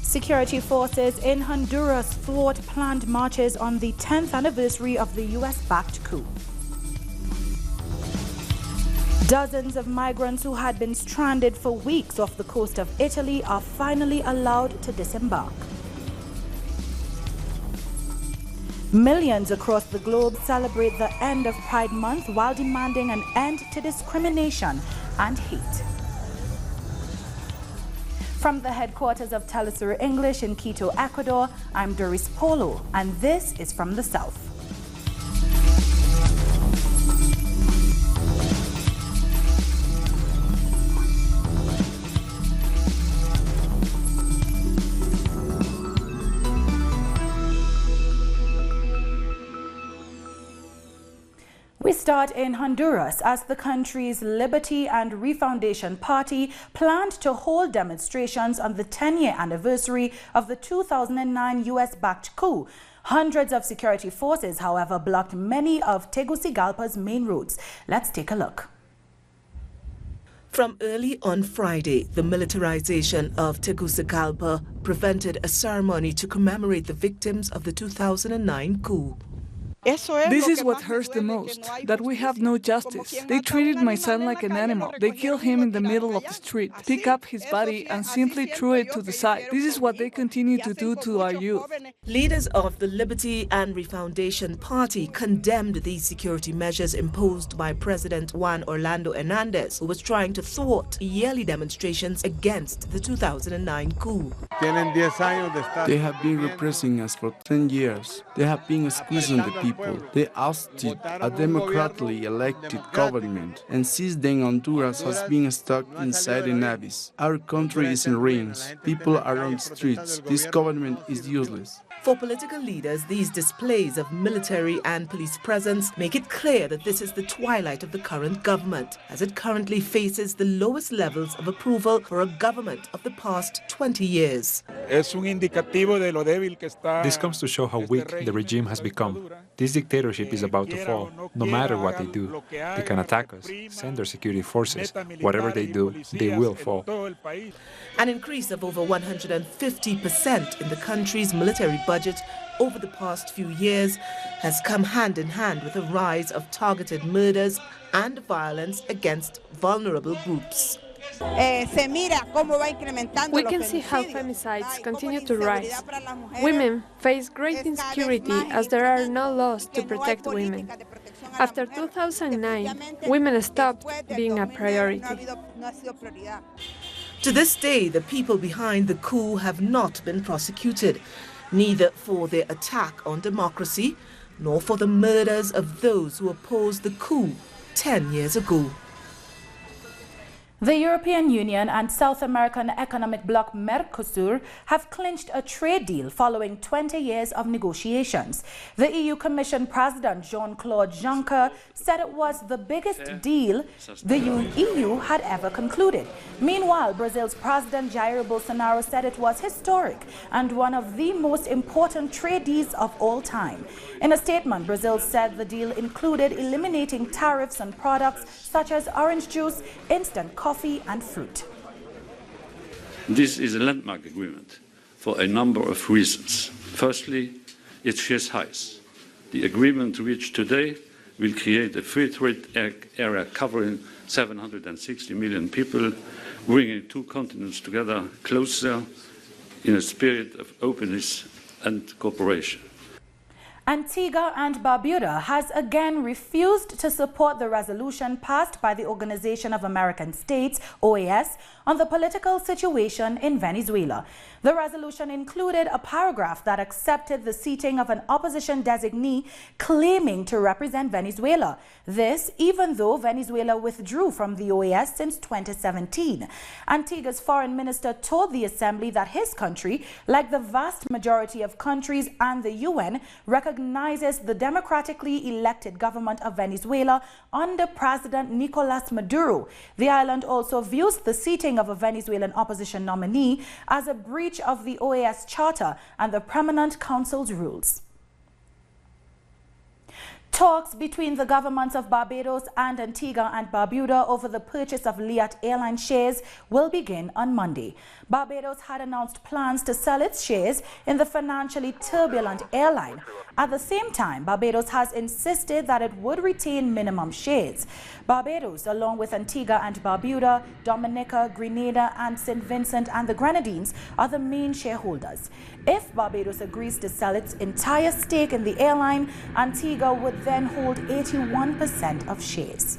Security forces in Honduras thwart planned marches on the 10th anniversary of the US-backed coup. Dozens of migrants who had been stranded for weeks off the coast of Italy are finally allowed to disembark. Millions across the globe celebrate the end of Pride Month while demanding an end to discrimination and hate. From the headquarters of Telesur English in Quito, Ecuador, I'm Doris Polo, and this is From the South. We start in Honduras as the country's Liberty and Refoundation Party planned to hold demonstrations on the 10-year anniversary of the 2009 US-backed coup. Hundreds of security forces, however, blocked many of Tegucigalpa's main roads. Let's take a look. From early on Friday, the militarization of Tegucigalpa prevented a ceremony to commemorate the victims of the 2009 coup. This is what hurts the most, that we have no justice. They treated my son like an animal. They killed him in the middle of the street, picked up his body and simply threw it to the side. This is what they continue to do to our youth. Leaders of the Liberty and Refoundation Party condemned these security measures imposed by President Juan Orlando Hernandez, who was trying to thwart yearly demonstrations against the 2009 coup. They have been repressing us for 10 years. They have been squeezing the people. They ousted a democratically elected government, and since then Honduras has been stuck inside an abyss. Our country is in ruins. People are on the streets. This government is useless. For political leaders, these displays of military and police presence make it clear that this is the twilight of the current government, as it currently faces the lowest levels of approval for a government of the past 20 years. This comes to show how weak the regime has become. This dictatorship is about to fall. No matter what they do, they can attack us, send their security forces. Whatever they do, they will fall. An increase of over 150% in the country's military budget over the past few years has come hand in hand with a rise of targeted murders and violence against vulnerable groups. We can see how femicides continue to rise. Women face great insecurity as there are no laws to protect women. After 2009, women stopped being a priority. To this day, the people behind the coup have not been prosecuted, neither for their attack on democracy, nor for the murders of those who opposed the coup 10 years ago. The European Union and South American economic bloc Mercosur have clinched a trade deal following 20 years of negotiations. The EU Commission President Jean-Claude Juncker said it was the biggest deal the EU had ever concluded. Meanwhile, Brazil's President Jair Bolsonaro said it was historic and one of the most important trade deals of all time. In a statement, Brazil said the deal included eliminating tariffs on products such as orange juice, instant coffee and fruit. This is a landmark agreement for a number of reasons. Firstly, it shares highs. The agreement reached today will create a free trade area covering 760 million people, bringing two continents together closer in a spirit of openness and cooperation. Antigua and Barbuda has again refused to support the resolution passed by the Organization of American States, OAS, on the political situation in Venezuela. The resolution included a paragraph that accepted the seating of an opposition designee claiming to represent Venezuela. This, even though Venezuela withdrew from the OAS since 2017. Antigua's foreign minister told the assembly that his country, like the vast majority of countries and the UN, recognizes the democratically elected government of Venezuela under President Nicolas Maduro. The island also views the seating of a Venezuelan opposition nominee as a breach of the OAS Charter and the Permanent Council's rules. Talks between the governments of Barbados and Antigua and Barbuda over the purchase of Liat Airline shares will begin on Monday. Barbados had announced plans to sell its shares in the financially turbulent airline. At the same time, Barbados has insisted that it would retain minimum shares. Barbados, along with Antigua and Barbuda, Dominica, Grenada and St. Vincent and the Grenadines, are the main shareholders. If Barbados agrees to sell its entire stake in the airline, Antigua would then hold 81% of shares.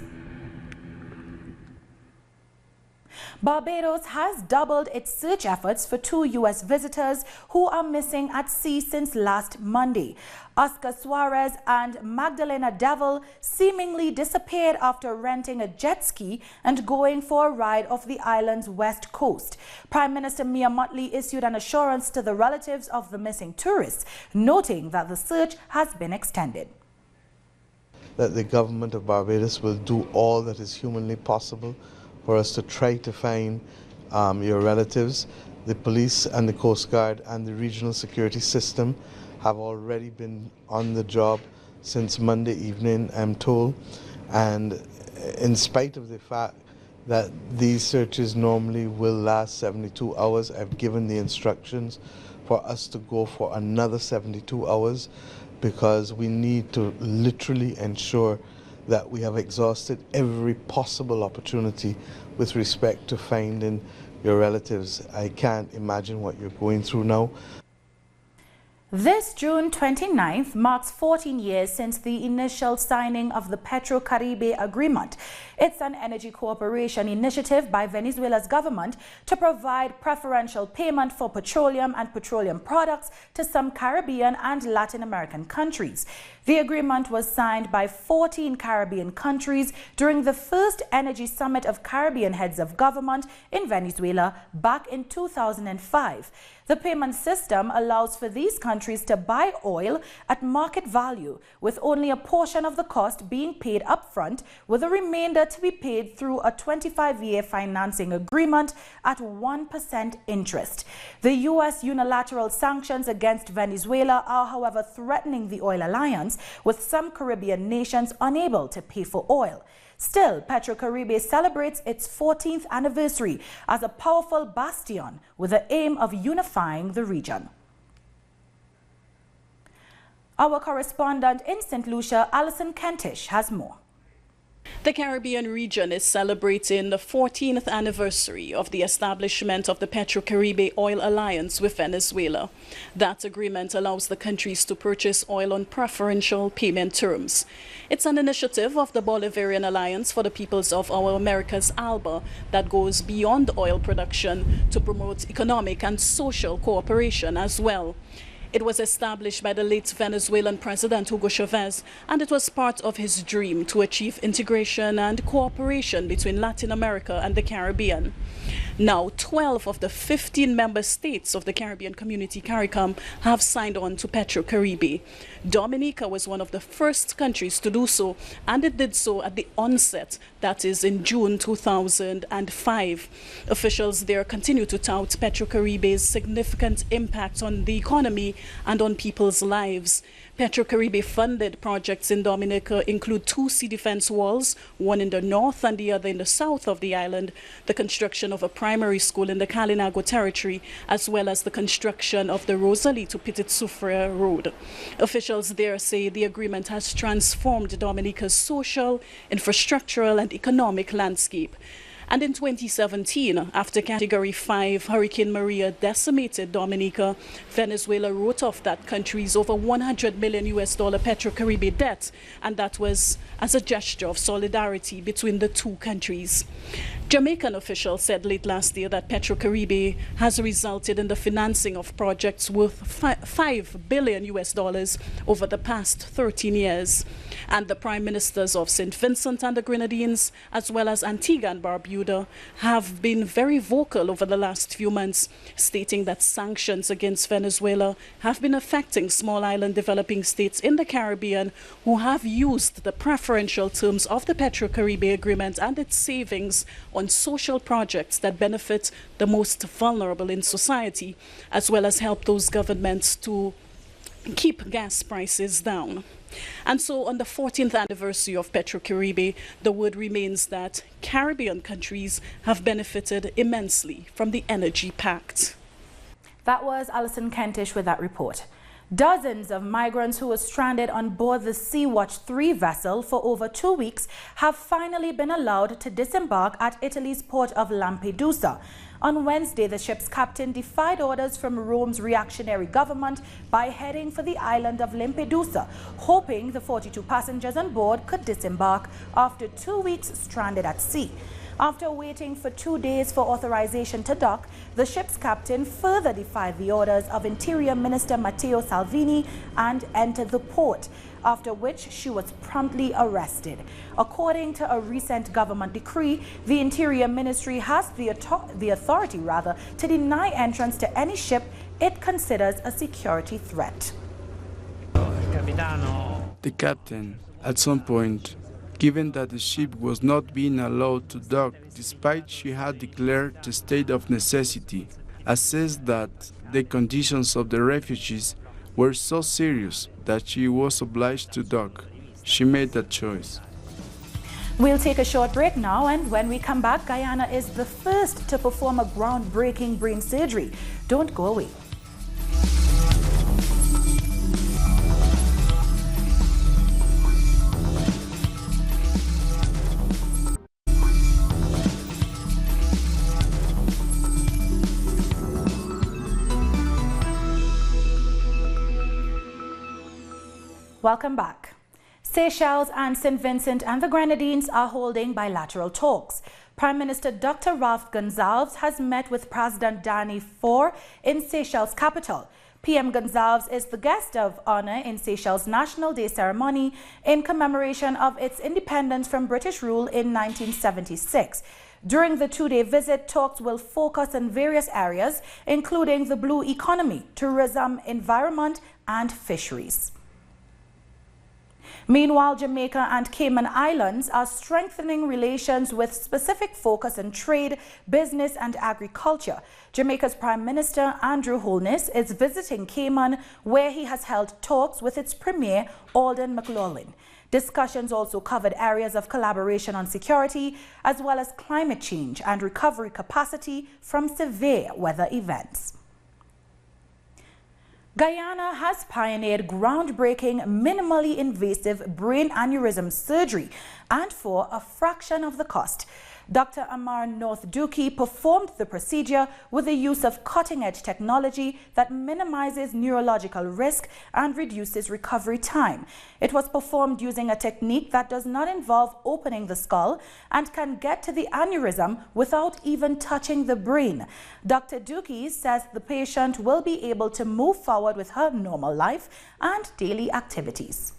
Barbados has doubled its search efforts for 2 U.S. visitors who are missing at sea since last Monday. Oscar Suarez and Magdalena Devil seemingly disappeared after renting a jet ski and going for a ride off the island's west coast. Prime Minister Mia Mottley issued an assurance to the relatives of the missing tourists, noting that the search has been extended. That the government of Barbados will do all that is humanly possible for us to try to find your relatives. The police and the Coast Guard and the regional security system have already been on the job since Monday evening, I'm told. And in spite of the fact that these searches normally will last 72 hours, I've given the instructions for us to go for another 72 hours because we need to literally ensure that we have exhausted every possible opportunity with respect to finding your relatives. I can't imagine what you're going through now. This June 29th marks 14 years since the initial signing of the Petrocaribe Agreement. It's an energy cooperation initiative by Venezuela's government to provide preferential payment for petroleum and petroleum products to some Caribbean and Latin American countries. The agreement was signed by 14 Caribbean countries during the first Energy Summit of Caribbean Heads of Government in Venezuela back in 2005. The payment system allows for these countries to buy oil at market value, with only a portion of the cost being paid upfront, with the remainder to be paid through a 25-year financing agreement at 1% interest. The U.S. unilateral sanctions against Venezuela are, however, threatening the oil alliance, with some Caribbean nations unable to pay for oil. Still, Petrocaribe celebrates its 14th anniversary as a powerful bastion with the aim of unifying the region. Our correspondent in St. Lucia, Alison Kentish, has more. The Caribbean region is celebrating the 14th anniversary of the establishment of the Petrocaribe Oil Alliance with Venezuela. That agreement allows the countries to purchase oil on preferential payment terms. It's an initiative of the Bolivarian Alliance for the Peoples of Our Americas, ALBA, that goes beyond oil production to promote economic and social cooperation as well. It was established by the late Venezuelan President Hugo Chavez, and it was part of his dream to achieve integration and cooperation between Latin America and the Caribbean. Now, 12 of the 15 member states of the Caribbean Community CARICOM have signed on to Petrocaribe. Dominica was one of the first countries to do so, and it did so at the onset, that is in June 2005. Officials there continue to tout Petrocaribe's significant impact on the economy and on people's lives. Petrocaribe funded projects in Dominica include 2 sea defense walls, one in the north and the other in the south of the island, the construction of a primary school in the Kalinago territory, as well as the construction of the Rosalie to Petit Soufriere Road. Officials there say the agreement has transformed Dominica's social, infrastructural and economic landscape. And in 2017, after Category 5 Hurricane Maria decimated Dominica, Venezuela wrote off that country's over $100 million Petrocaribe debt, and that was as a gesture of solidarity between the two countries. Jamaican officials said late last year that Petrocaribe has resulted in the financing of projects worth $5 billion over the past 13 years. And the prime ministers of St. Vincent and the Grenadines, as well as Antigua and Barbuda, have been very vocal over the last few months, stating that sanctions against Venezuela have been affecting small island developing states in the Caribbean who have used the preferential terms of the Petrocaribe Agreement and its savings on social projects that benefit the most vulnerable in society, as well as help those governments to keep gas prices down. And so on the 14th anniversary of Petrocaribe, the word remains that Caribbean countries have benefited immensely from the Energy Pact. That was Alison Kentish with that report. Dozens of migrants who were stranded on board the Sea-Watch 3 vessel for over 2 weeks have finally been allowed to disembark at Italy's port of Lampedusa. On Wednesday, the ship's captain defied orders from Rome's reactionary government by heading for the island of Lampedusa, hoping the 42 passengers on board could disembark after 2 weeks stranded at sea. After waiting for 2 days for authorization to dock, the ship's captain further defied the orders of Interior Minister Matteo Salvini and entered the port, after which she was promptly arrested. According to a recent government decree, the Interior Ministry has the authority to deny entrance to any ship it considers a security threat. The captain, at some point, given that the ship was not being allowed to dock despite she had declared the state of necessity, assessed that the conditions of the refugees were so serious that she was obliged to dock. She made that choice. We'll take a short break now, and when we come back, Guyana is the first to perform a groundbreaking brain surgery. Don't go away. Welcome back. Seychelles and St. Vincent and the Grenadines are holding bilateral talks. Prime Minister Dr. Ralph Gonsalves has met with President Dani Faure in Seychelles' capital. PM Gonsalves is the guest of honor in Seychelles' National Day ceremony in commemoration of its independence from British rule in 1976. During the two-day visit, talks will focus on various areas, including the blue economy, tourism, environment, and fisheries. Meanwhile, Jamaica and Cayman Islands are strengthening relations with specific focus on trade, business and agriculture. Jamaica's Prime Minister Andrew Holness is visiting Cayman, where he has held talks with its Premier Alden McLaughlin. Discussions also covered areas of collaboration on security, as well as climate change and recovery capacity from severe weather events. Guyana has pioneered groundbreaking, minimally invasive brain aneurysm surgery, and for a fraction of the cost. Dr. Amar North Dookie performed the procedure with the use of cutting-edge technology that minimizes neurological risk and reduces recovery time. It was performed using a technique that does not involve opening the skull and can get to the aneurysm without even touching the brain. Dr. Dookie says the patient will be able to move forward with her normal life and daily activities.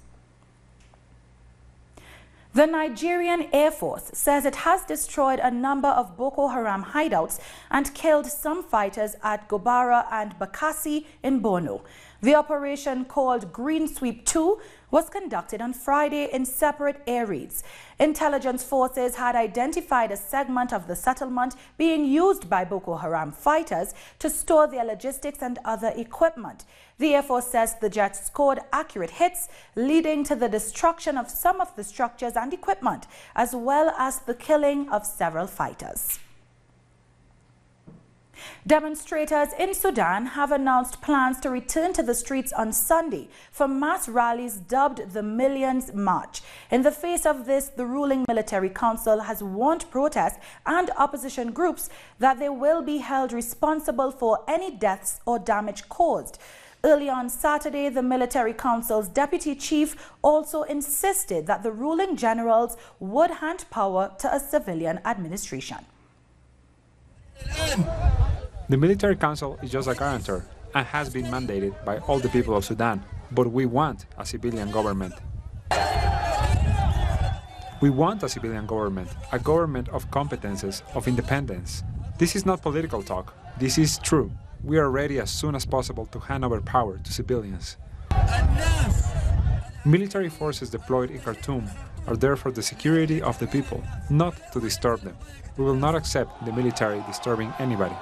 The Nigerian Air Force says it has destroyed a number of Boko Haram hideouts and killed some fighters at Gobara and Bakassi in Borno. The operation, called Green Sweep 2, was conducted on Friday in separate air raids. Intelligence forces had identified a segment of the settlement being used by Boko Haram fighters to store their logistics and other equipment. The Air Force says the jets scored accurate hits, leading to the destruction of some of the structures and equipment, as well as the killing of several fighters. Demonstrators in Sudan have announced plans to return to the streets on Sunday for mass rallies dubbed the Millions March. In the face of this, the ruling military council has warned protests and opposition groups that they will be held responsible for any deaths or damage caused. Early on Saturday, the military council's deputy chief also insisted that the ruling generals would hand power to a civilian administration. The military council is just a guarantor and has been mandated by all the people of Sudan, but we want a civilian government. We want a civilian government, a government of competences, of independence. This is not political talk. This is true. We are ready as soon as possible to hand over power to civilians. Military forces deployed in Khartoum are there for the security of the people, not to disturb them. We will not accept the military disturbing anybody.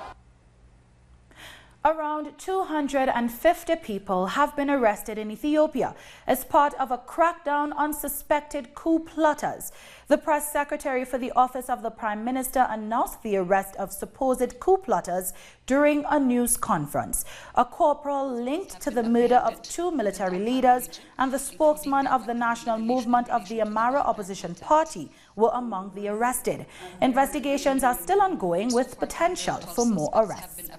Around 250 people have been arrested in Ethiopia as part of a crackdown on suspected coup plotters. The press secretary for the office of the Prime Minister announced the arrest of supposed coup plotters during a news conference. A corporal linked to the murder of 2 military leaders and the spokesman of the National Movement of the Amara Opposition Party were among the arrested. Investigations are still ongoing with potential for more arrests.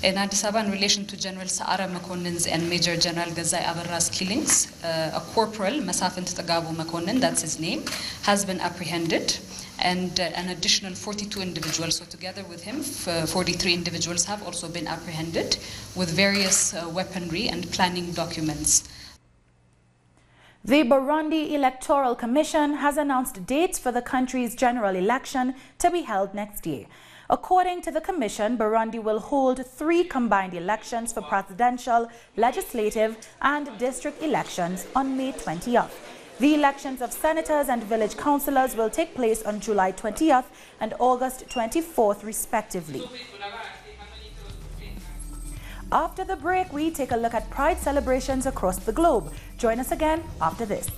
In Addis Ababa, in relation to General Sa'ara Makonnin's and Major General Gazai Abarra's killings, a corporal, Masafint Tagabu Makonnin, that's his name, has been apprehended, and an additional 42 individuals, so together with him, 43 individuals have also been apprehended with various weaponry and planning documents. The Burundi Electoral Commission has announced dates for the country's general election to be held next year. According to the Commission, Burundi will hold 3 combined elections for presidential, legislative, and district elections on May 20th. The elections of senators and village councillors will take place on July 20th and August 24th, respectively. After the break, we take a look at Pride celebrations across the globe. Join us again after this.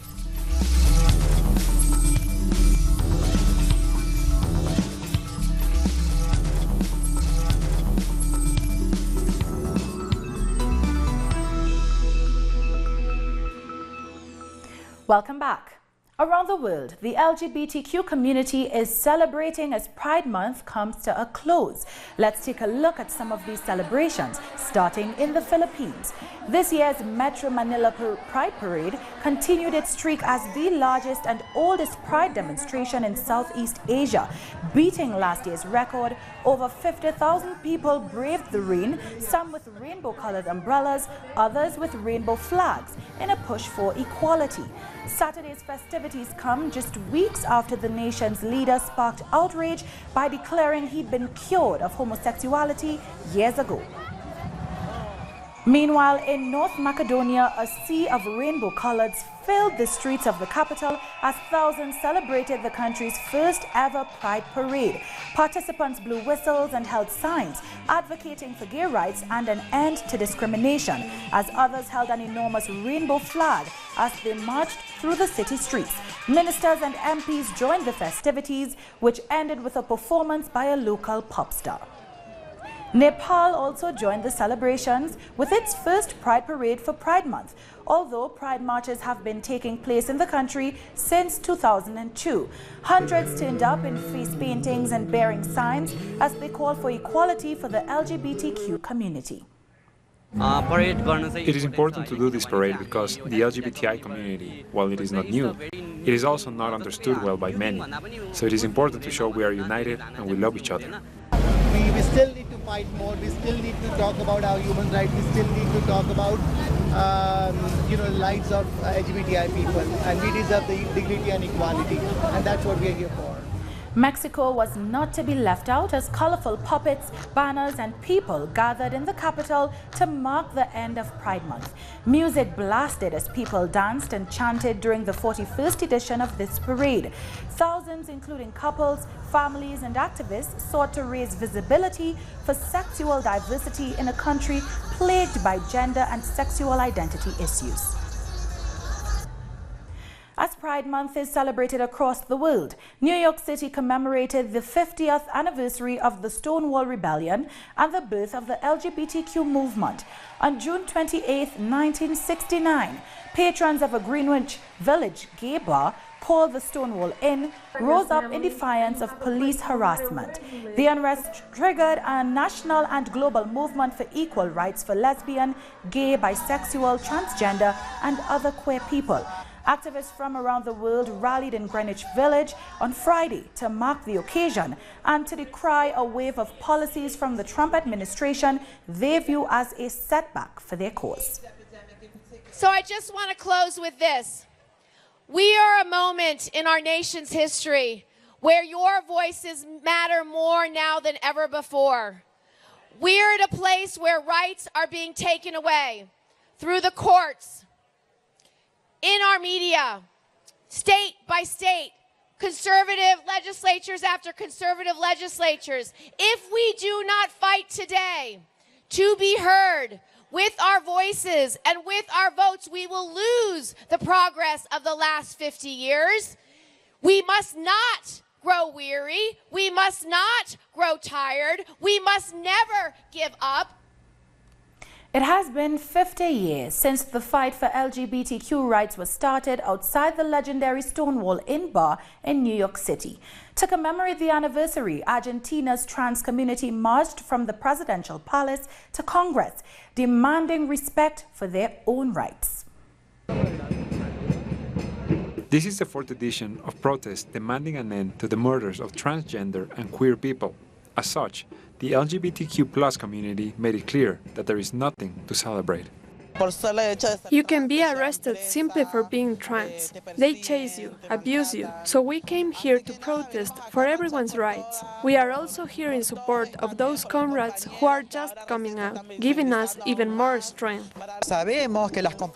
Welcome back. Around the world, the LGBTQ community is celebrating as Pride Month comes to a close. Let's take a look at some of these celebrations, starting in the Philippines. This year's Metro Manila Pride Parade continued its streak as the largest and oldest Pride demonstration in Southeast Asia. Beating last year's record, over 50,000 people braved the rain, some with rainbow-colored umbrellas, others with rainbow flags, in a push for equality. Saturday's festivities come just weeks after the nation's leader sparked outrage by declaring he'd been cured of homosexuality years ago. Meanwhile, in North Macedonia, a sea of rainbow colors filled the streets of the capital as thousands celebrated the country's first ever Pride Parade. Participants blew whistles and held signs advocating for gay rights and an end to discrimination, as others held an enormous rainbow flag as they marched through the city streets. Ministers and MPs joined the festivities, which ended with a performance by a local pop star. Nepal also joined the celebrations with its first Pride Parade for Pride Month, although Pride marches have been taking place in the country since 2002. Hundreds turned up in face paintings and bearing signs as they call for equality for the LGBTQ community. It is important to do this parade because the LGBTI community, while it is not new, it is also not understood well by many. So it is important to show we are united and we love each other. We still need to fight more. We still need to talk about our human rights. We still need to talk about the lives of LGBTI people, and we deserve the dignity and equality, and that's what we are here for. Mexico was not to be left out as colorful puppets, banners and people gathered in the capital to mark the end of Pride Month. Music blasted as people danced and chanted during the 41st edition of this parade. Thousands, including couples, families and activists, sought to raise visibility for sexual diversity in a country plagued by gender and sexual identity issues. As Pride Month is celebrated across the world, New York City commemorated the 50th anniversary of the Stonewall Rebellion and the birth of the LGBTQ movement. On June 28, 1969, patrons of a Greenwich Village gay bar called the Stonewall Inn rose up in defiance of police harassment. The unrest triggered a national and global movement for equal rights for lesbian, gay, bisexual, transgender, and other queer people. Activists from around the world rallied in Greenwich Village on Friday to mark the occasion and to decry a wave of policies from the Trump administration they view as a setback for their cause. So I just want to close with this. We are a moment in our nation's history where your voices matter more now than ever before. We're at a place where rights are being taken away through the courts, in our media, state by state, conservative legislatures after conservative legislatures. If we do not fight today to be heard. With our voices and with our votes, we will lose the progress of the last 50 years. We must not grow weary. We must not grow tired. We must never give up. It has been 50 years since the fight for LGBTQ rights was started outside the legendary Stonewall Inn bar in New York City. To commemorate the anniversary, Argentina's trans community marched from the presidential palace to Congress, demanding respect for their own rights. This is the fourth edition of protests demanding an end to the murders of transgender and queer people. As such, the LGBTQ+ community made it clear that there is nothing to celebrate. You can be arrested simply for being trans. They chase you, abuse you, so we came here to protest for everyone's rights. We are also here in support of those comrades who are just coming out, giving us even more strength.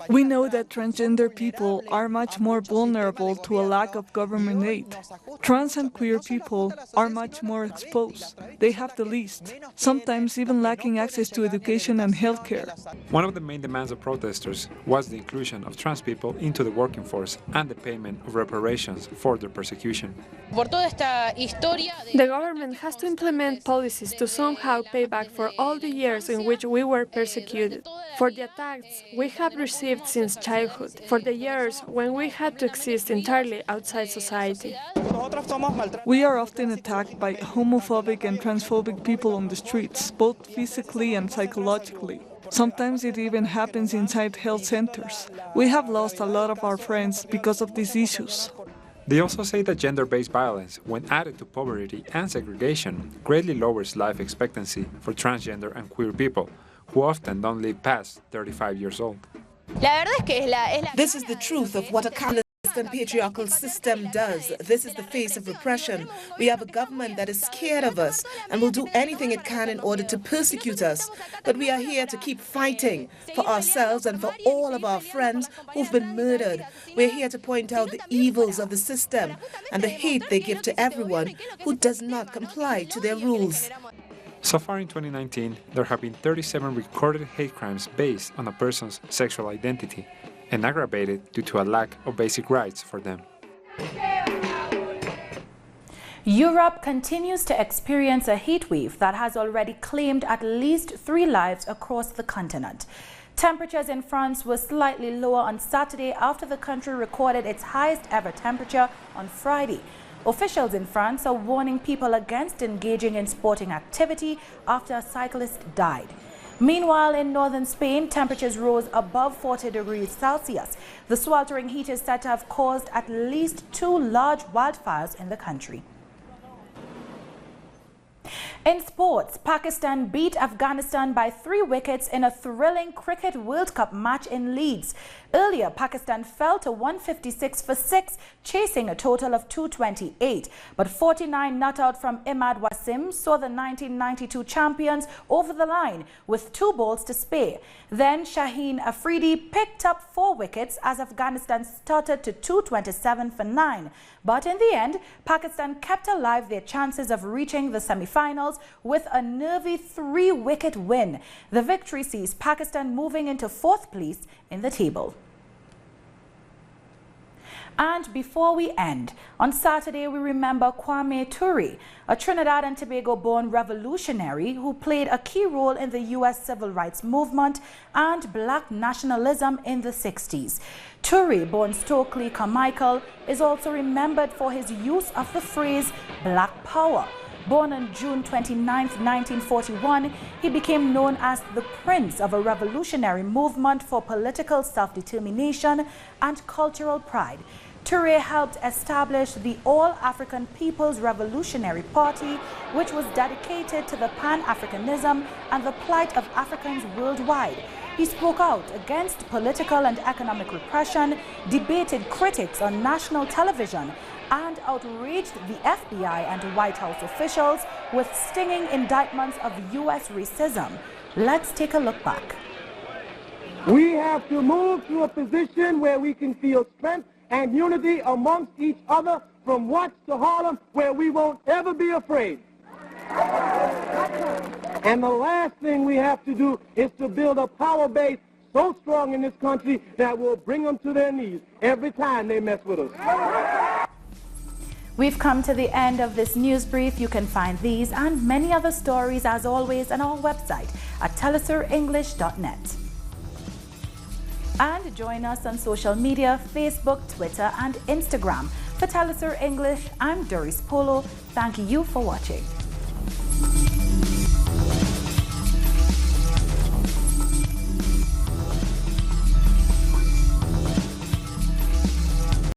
We know that transgender people are much more vulnerable to a lack of government aid. Trans and queer people are much more exposed. They have the least, sometimes even lacking access to education and healthcare. One of the main demands of protesters was the inclusion of trans people into the working force and the payment of reparations for their persecution. The government has to implement policies to somehow pay back for all the years in which we were persecuted, for the attacks we have received since childhood, for the years when we had to exist entirely outside society. We are often attacked by homophobic and transphobic people on the streets, both physically and psychologically. Sometimes it even happens inside health centers. We have lost a lot of our friends because of these issues. They also say that gender-based violence, when added to poverty and segregation, greatly lowers life expectancy for transgender and queer people, who often don't live past 35 years old. This is the truth of what a capitalist and patriarchal system does. This is the face of repression. We have a government that is scared of us and will do anything it can in order to persecute us. But we are here to keep fighting for ourselves and for all of our friends who've been murdered. We're here to point out the evils of the system and the hate they give to everyone who does not comply to their rules. So far in 2019, there have been 37 recorded hate crimes based on a person's sexual identity, and aggravated due to a lack of basic rights for them. Europe continues to experience a heat wave that has already claimed at least 3 lives across the continent. Temperatures in France were slightly lower on Saturday after the country recorded its highest ever temperature on Friday. Officials in France are warning people against engaging in sporting activity after a cyclist died. Meanwhile, in northern Spain, temperatures rose above 40 degrees Celsius. The sweltering heat is said to have caused at least 2 large wildfires in the country. In sports, Pakistan beat Afghanistan by 3 wickets in a thrilling Cricket World Cup match in Leeds. Earlier, Pakistan fell to 156 for 6, chasing a total of 228. But 49 not out from Imad Wasim saw the 1992 champions over the line with 2 balls to spare. Then Shaheen Afridi picked up 4 wickets as Afghanistan started to 227 for 9. But in the end, Pakistan kept alive their chances of reaching the semi-finals with a nervy 3-wicket win. The victory sees Pakistan moving into 4th place in the table. And before we end, on Saturday we remember Kwame Ture, a Trinidad and Tobago-born revolutionary who played a key role in the U.S. civil rights movement and black nationalism in the 60s. Ture, born Stokely Carmichael, is also remembered for his use of the phrase Black Power. Born on June 29, 1941, he became known as the Prince of a revolutionary movement for political self-determination and cultural pride. Ture helped establish the All-African People's Revolutionary Party, which was dedicated to the Pan-Africanism and the plight of Africans worldwide. He spoke out against political and economic repression, debated critics on national television, and outraged the FBI and White House officials with stinging indictments of U.S. racism. Let's take a look back. We have to move to a position where we can feel strength and unity amongst each other from Watts to Harlem, where we won't ever be afraid. And the last thing we have to do is to build a power base so strong in this country that will bring them to their knees every time they mess with us. We've come to the end of this news brief. You can find these and many other stories, as always, on our website at telesurenglish.net. And join us on social media, Facebook, Twitter, and Instagram. For Telesur English, I'm Doris Polo. Thank you for watching.